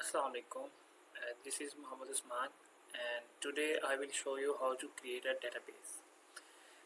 Assalamu alaikum. This is Muhammad Usman, and today I will show you how to create a database.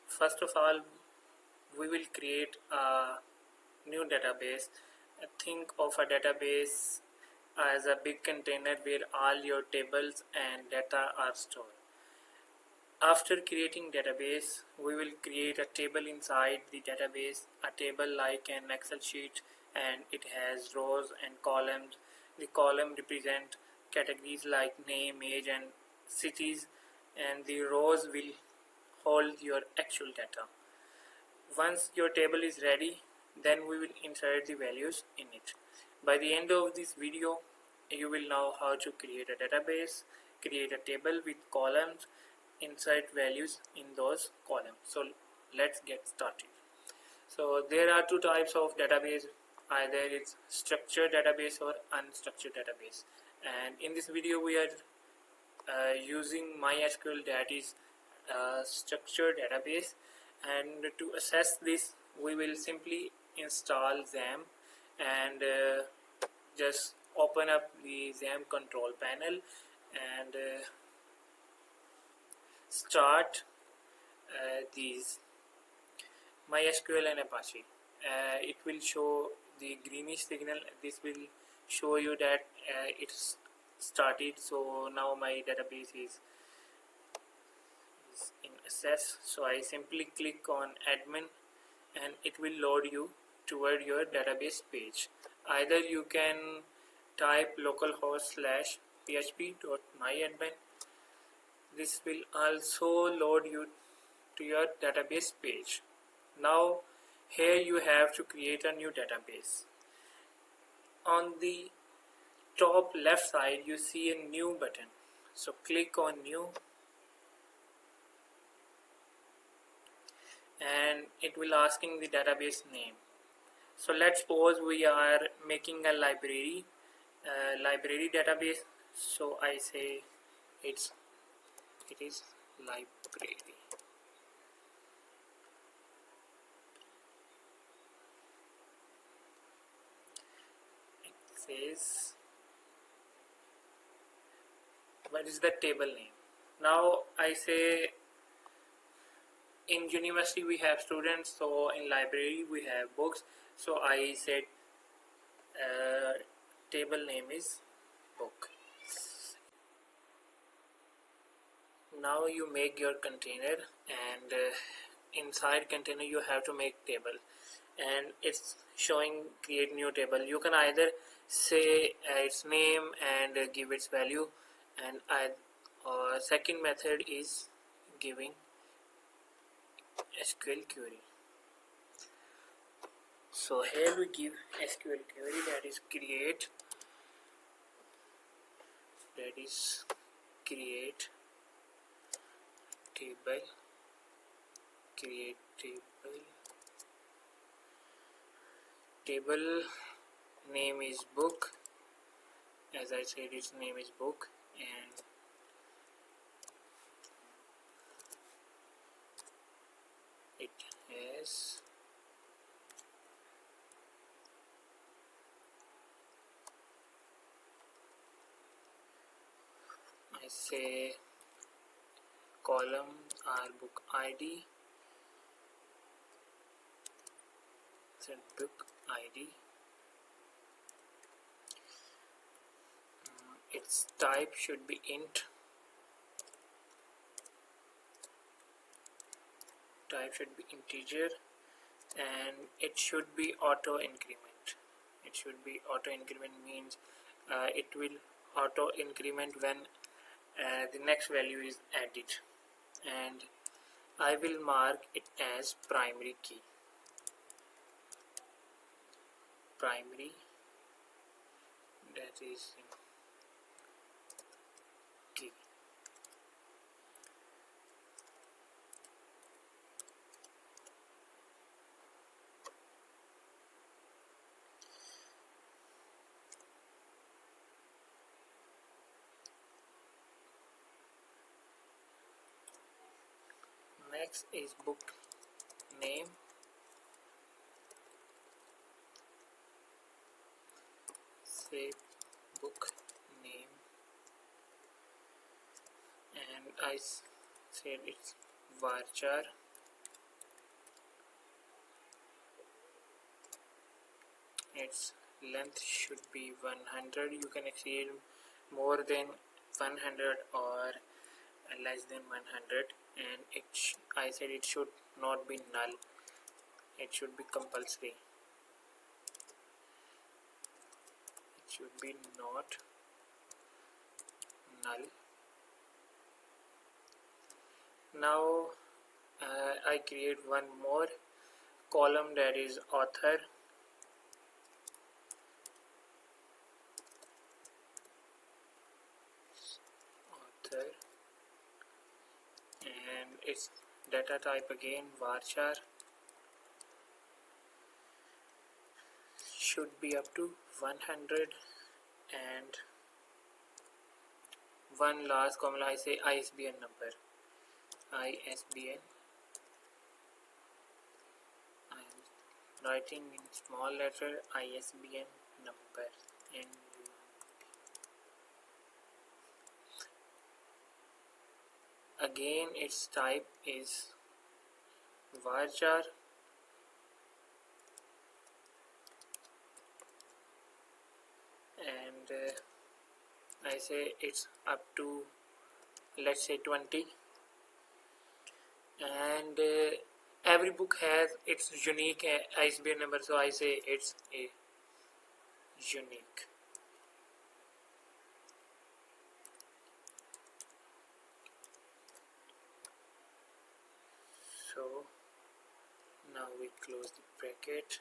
First of all, we will create a new database. Think of a database as a big container where all your tables and data are stored. After creating database, we will create a table inside the database, a table like an Excel sheet, and it has rows and columns. The column represent categories like name, age, and cities, and the rows will hold your actual data. Once your table is ready, then we will insert the values in it. By the end of this video, you will know how to create a database, create a table with columns, insert values in those columns. So let's get started. So there are two types of database, either it's structured database or unstructured database, and in this video we are using MySQL, that is structured database. And to assess this, we will simply install XAMPP and just open up the XAMPP control panel and start these MySQL and Apache. It will show the greenish signal. This will show you that it's started. So now my database is in access. So I simply click on admin and it will load you toward your database page. Either you can type localhost/php.myadmin. This will also load you to your database page. Now here you have to create a new database. On the top left side you see a new button, so click on new and it will asking the database name. So let's suppose we are making a library database, so I say it is library. Says what is the table name. Now I say in university we have students, so in library we have books, so I said table name is book. Now you make your container, and inside container you have to make table, and it's showing create new table. You can either say its name and give its value, and second method is giving SQL query. So here we give SQL query, that is create table, create table name is book. As I said, its name is book, and it has I say columns are book ID, set book ID. Its type should be int, type should be integer, and it should be auto increment. It should be auto increment means it will auto increment when the next value is added, and I will mark it as primary key. Primary, that is key. Next is book name. Say book said it's varchar. Its length should be 100. You can exceed more than 100 or less than 100, and I said it should not be null, it should be compulsory, it should be not null. Now I create one more column, that is author. And its data type again varchar, should be up to 100, and one last comment, I say ISBN number. ISBN, I am writing in small letter ISBN number, and again its type is varchar, and I say it's up to, let's say, 20, and every book has its unique ISBN number, so I say it's a unique. So now we close the bracket.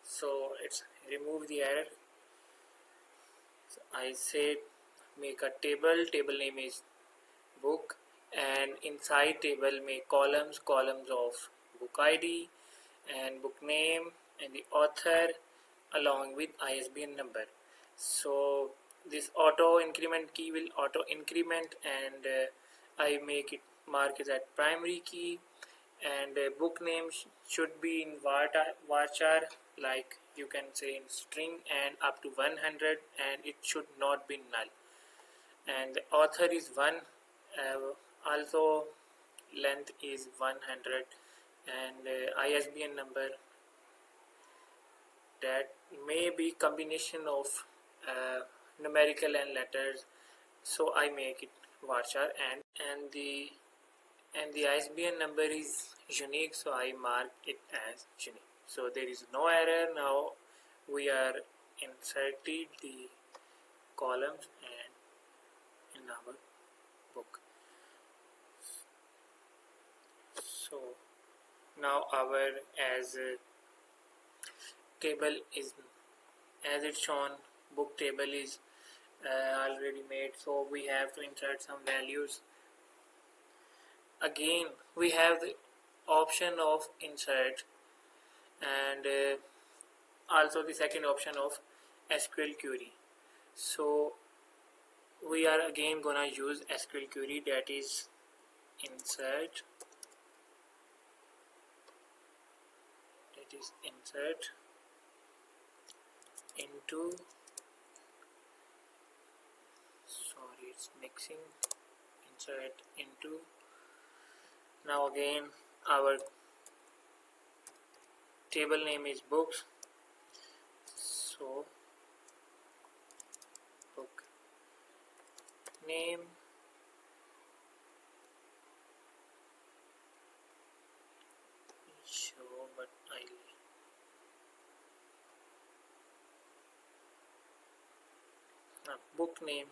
So it's remove the error. So I say make a table name is book, and inside table make columns of book ID and book name and the author along with ISBN number. So this auto increment key will auto increment, and I make it mark it as primary key, and book name should be in varchar, like you can say in string, and up to 100, and it should not be null, and the author is 1, also length is 100, and ISBN number, that may be combination of numerical and letters, so I make it varchar, and the ISBN number is unique, so I mark it as unique. So there is no error. Now we are inserted the columns and in our book. So now our as table is, as it's shown, book table is already made, so we have to insert some values. Again we have the option of insert, and also the second option of SQL query. So we are again gonna use SQL query, that is insert, into, sorry it's mixing, insert into. Now again our table name is books, so book name, show, but book name,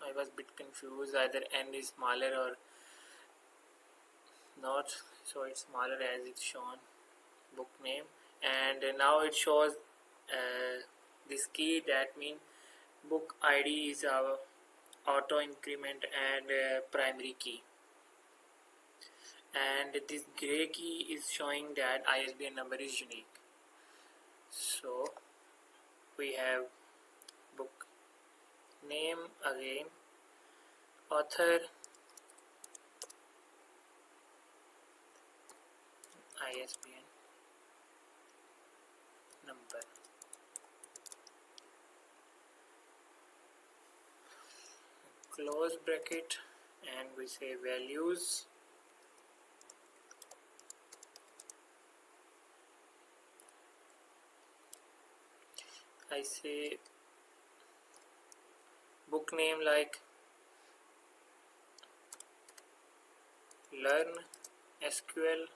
I was a bit confused, either n is smaller or not, so it's smaller as it's shown, book name, and now it shows this key, that means book ID is our auto increment and primary key, and this gray key is showing that ISBN number is unique. So we have book name, again author, ISBN number. close bracket and we say values. I say book name like learn SQL,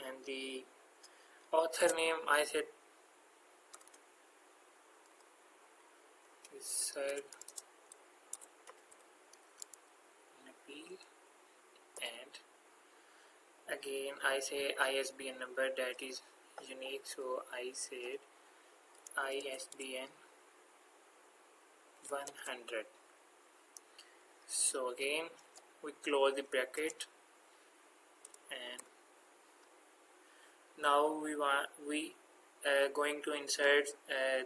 and the author name I said is Sir Nabil, and again I say ISBN number that is unique, so I said ISBN 100. So again we close the bracket, and now we going to insert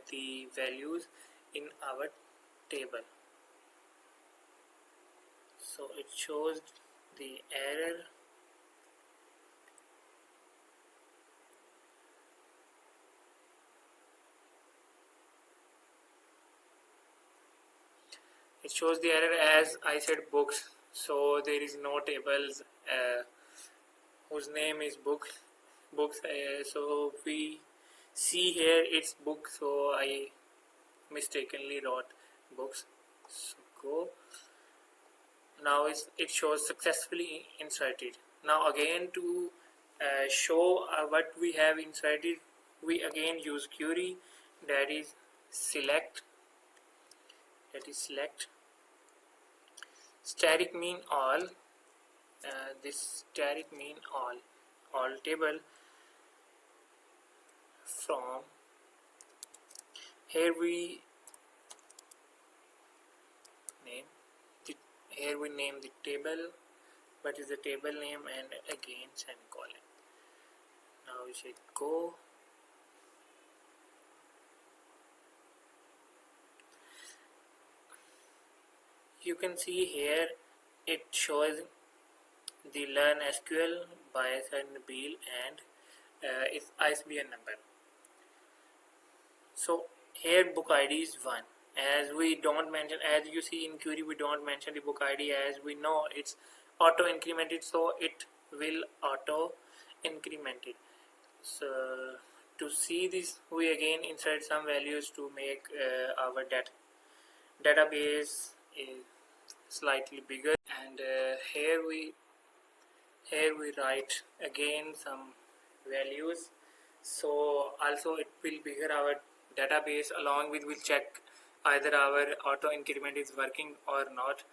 the values in our table. So it shows the error. It shows the error as I said books, so there is no tables whose name is books. So we see here it's book, so I mistakenly wrote books. So go. Now it shows successfully inserted. Now again to show what we have inserted, we again use query, that is select static mean all. This static mean all table from here we name the table, what is the table name, and again semicolon. Now we say go. You can see here it shows the learn SQL by Sir Nabil and its ISBN number. So here book ID is 1, as we don't mention, as you see in query we don't mention the book ID, as we know it's auto incremented, so it will auto increment it. So to see this we again insert some values to make our database is slightly bigger, and here we write again some values, so also it will bigger our database, along with we'll check either our auto increment is working or not.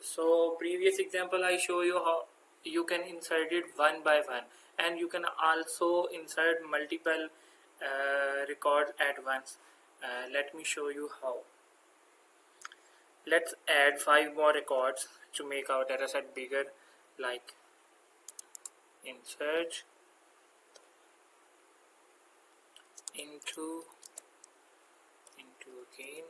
So previous example I show you how you can insert it one by one, and you can also insert multiple records at once. Let me show you how. Let's add 5 more records to make our dataset bigger, like insert into again.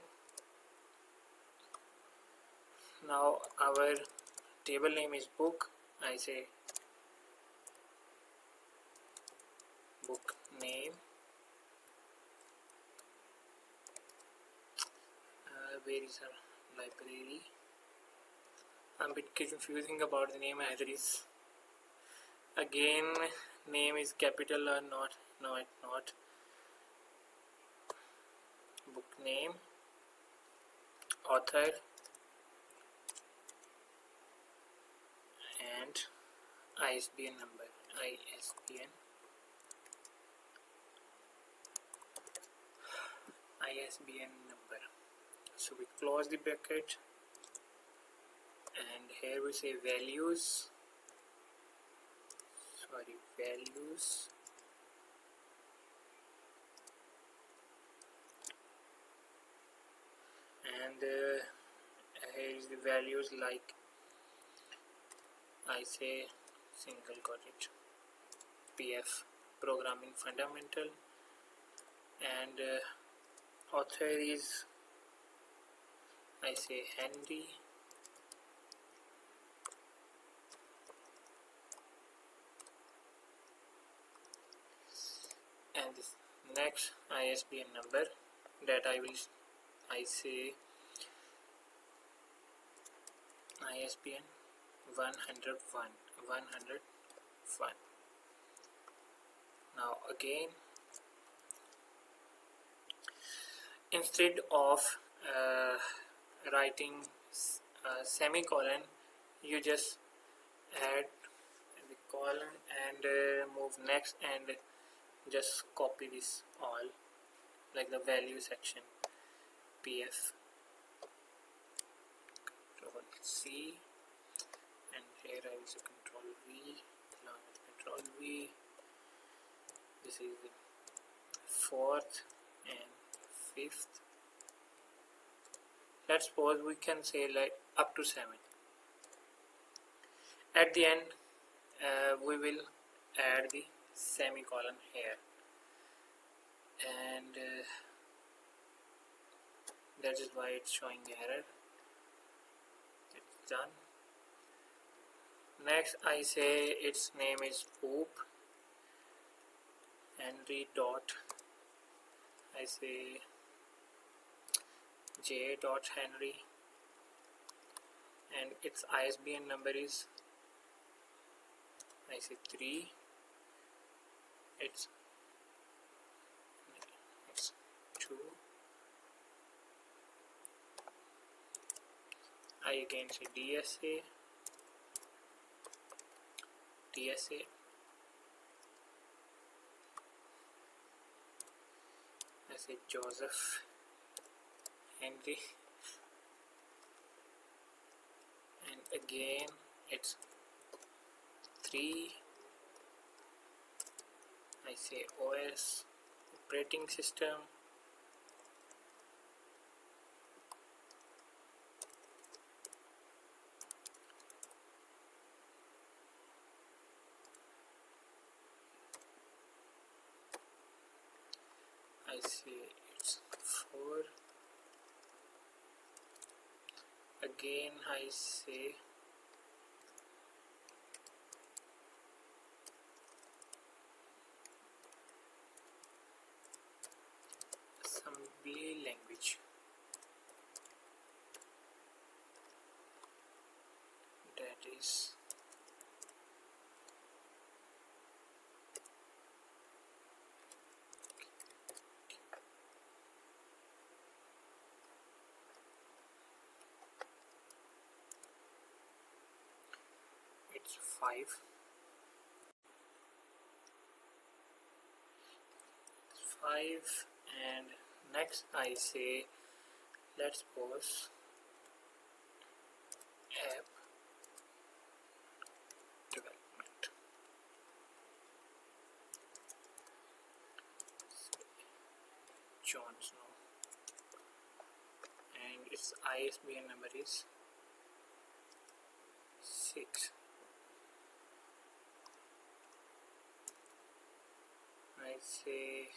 Now our table name is book. I say book name. Where is our library? I'm a bit confusing about the name, either is again name is capital or not. No, it's not. Book name, author, and ISBN number. ISBN number. So we close the bracket, and here we say values. And here is the values, like I say single quote PF programming fundamental, and author is I say Henry, and this next ISBN number that I say ISBN 101. Now again, instead of writing semicolon, you just add the colon and move next and just copy this all, like the value section, pf control C, and here I will say control V, along with control V. This is the fourth and fifth. Let's suppose we can say like up to 7. At the end, we will add the semicolon here, and that is why it's showing error. It's done. Next, I say its name is poop Henry dot, I say j dot Henry, and its ISBN number is, I say 3. It's 2. I again say DSA. I say Joseph Henry, and again it's 3. I say OS, operating system. I say it's 4. Again I say assembly language, that is it's 5. And next I say, let's pause app development, Jon Snow, and its ISBN number is 6. I say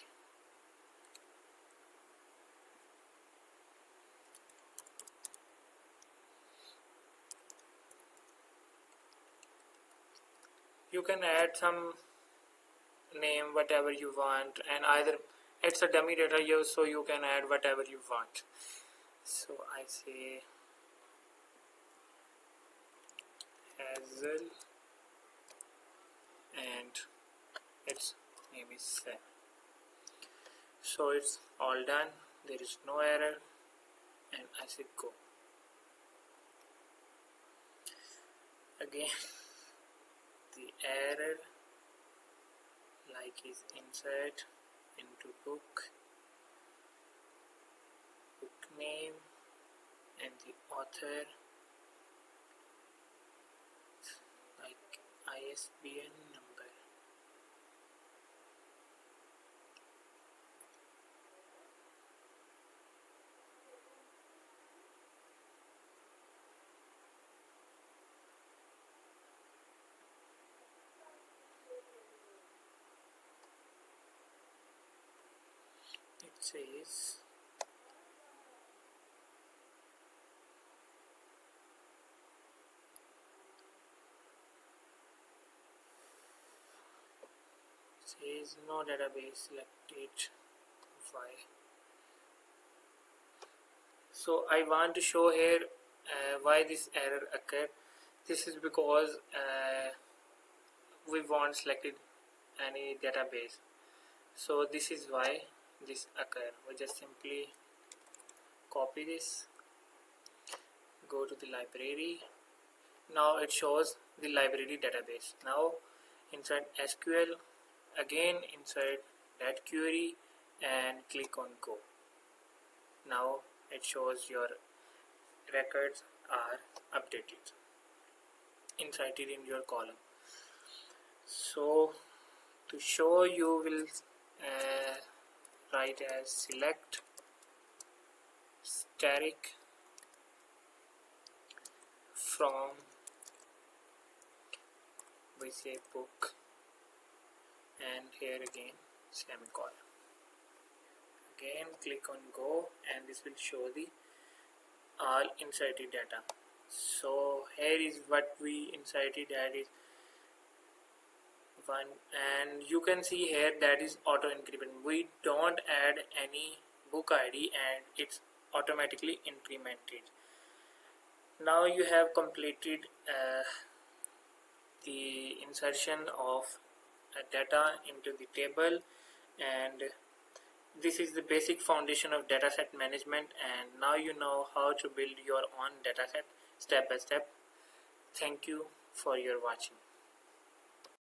you can add some name whatever you want, and either it's a dummy data so you can add whatever you want. So I say Hazel, and its name is 7. So it's all done, there is no error, and I say go. Again the error like is insert into book name and the author, like ISBN number. It says no database selected. Why? So I want to show here why this error occurred. This is because we won't selected any database. So this is why this occurred. We just simply copy this, go to the library. Now it shows the library database. Now inside SQL, again inside that query and click on go. Now it shows your records are updated, inserted in your column. So to show, you will write as select static from, we say book, and here again semicolon. Again click on go, and this will show the all inserted data. So here is what we inserted, that is one, and you can see here that is auto increment. We don't add any book ID and it's automatically incremented. Now you have completed the insertion of data into the table, and this is the basic foundation of dataset management, and now you know how to build your own dataset step by step. Thank you for your watching.